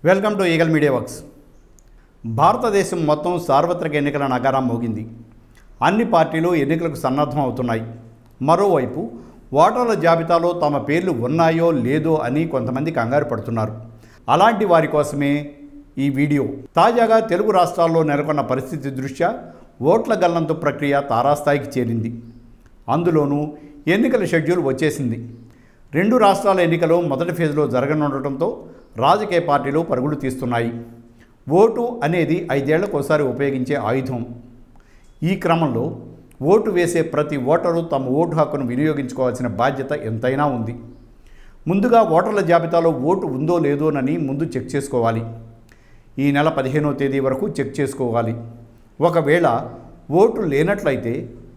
Welcome to eagle Media works. భారతదేశం మొత్తం సార్వత్రిక ఎన్నికల నగారం మోగింది. అన్ని పార్టీలు ఎన్నికలకు సన్నద్ధం అవుతున్నాయి. మరోవైపు ఓటర్ల జాబితాలో తమ పేర్లు ఉన్నాయో లేదో అని కొంతమంది కంగారు పడుతున్నారు. అలాంటి వారి కోసమే ఈ వీడియో. తాజాగా తెలుగు రాష్ట్రాల్లో నెలకొన్న పరిస్థితి దృష్ట్యా ఓట్ల గల్లంతు ప్రక్రియ తారాస్థాయికి చేరింది. అందులోనూ ఎన్నికల షెడ్యూల్ వచ్చేసింది. 2 రాష్ట్రాల ఎన్నికలు మొదటి ఫేజ్లో జరగనుండటంతో రాజకీయ పార్టీలు పరుగులు తీస్తున్నాయి. ఓటు అనేది 5 ఏళ్లకోసారి ఉపయోగించే ఆయుధం. ఈ క్రమంలో ఓటు వేసే ప్రతి ఓటరు తమ ఓటు హక్కును వినియోగించుకోవాల్సిన బాధ్యత ఎంతైనా ఉంది. ముందుగా ఓటర్ల జాబితాలో ఓటు ఉందో లేదోనని ముందు చెక్ చేసుకోవాలి. ఈ నెల 15వ తేదీ వరకు చెక్ చేసుకోవాలి. ఒకవేళ ఓటు లేనట్లయితే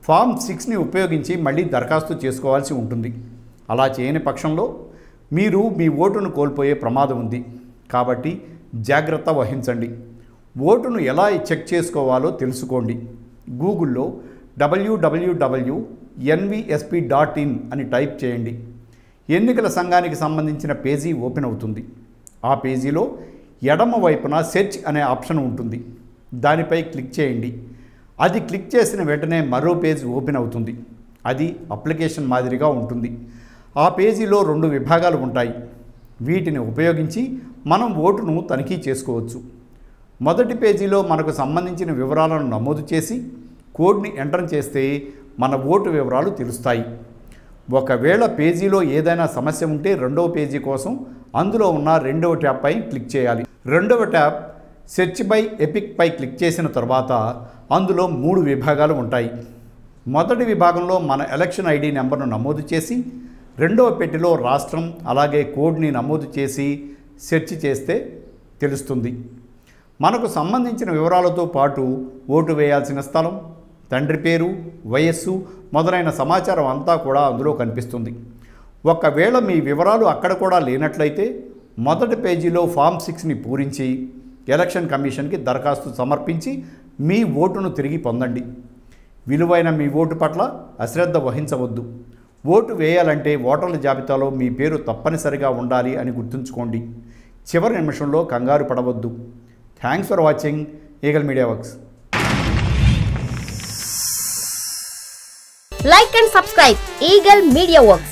ఫామ్ 6ని ఉపయోగించి మళ్ళీ దరఖాస్తు చేసుకోవాల్సి ఉంటుంది. అలా చేయని పక్షంలో మీరు మీ ఓటును కోల్పోయే ప్రమాదం ఉంది. కాబట్టి జాగ్రత్త వహించండి. ఓటును ఎలా చెక్ చేసుకోవాలో తెలుసుకోండి. గూగుల్లో www.nvsp.in అని టైప్ చేయండి. ఎన్నికల సంఘానికి సంబంధించిన పేజీ ఓపెన్ అవుతుంది. ఆ పేజీలో ఎడమ వైపున సెర్చ్ అనే ఆప్షన్ ఉంటుంది. దానిపై క్లిక్ చేయండి. అది క్లిక్ చేసిన వెంటనే మరో పేజ్ ఓపెన్ అవుతుంది. అది అప్లికేషన్ మాదిరిగా ఉంటుంది. ఆ పేజీలో 2 విభాగాలు ఉంటాయి. వీటిని ఉపయోగించి మనం ఓటును తనిఖీ చేసుకోవచ్చు. మొదటి పేజీలో మనకు సంబంధించిన వివరాలను నమోదు చేసి కోడ్ని ఎంటర్ చేస్తే మన ఓటు వివరాలు తెలుస్తాయి. ఒకవేళ పేజీలో ఏదైనా సమస్య ఉంటే రెండవ పేజీ కోసం అందులో ఉన్న 2వ ట్యాబ్ పై క్లిక్ చేయాలి. 2వ ట్యాబ్ సెర్చ్ బై ఎపిక్ పై క్లిక్ చేసిన తర్వాత అందులో 3 విభాగాలు ఉంటాయి. మొదటి విభాగంలో మన ఎలక్షన్ ఐడి నెంబర్ను నమోదు చేసి రెండవ పెట్టెలో రాష్ట్రం అలాగే కోడ్ని నమోదు చేసి సెర్చ్ చేస్తే తెలుస్తుంది. మనకు సంబంధించిన వివరాలతో పాటు ఓటు వేయాల్సిన స్థలం, తండ్రి పేరు, వయస్సు మొదలైన సమాచారం అంతా కూడా అందులో కనిపిస్తుంది. ఒకవేళ మీ వివరాలు అక్కడ కూడా లేనట్లయితే మొదటి పేజీలో ఫామ్ 6ని పూరించి ఎలక్షన్ కమిషన్కి దరఖాస్తు సమర్పించి మీ ఓటును తిరిగి పొందండి. విలువైన మీ ఓటు పట్ల అశ్రద్ధ వహించవద్దు. ఓటు వేయాలంటే ఓటర్ల జాబితాలో మీ పేరు తప్పనిసరిగా ఉండాలి అని గుర్తుంచుకోండి. చివరి నిమిషంలో కంగారు పడవద్దు. Thanks for watching Eagle Media Works. Like and subscribe Eagle Media Works.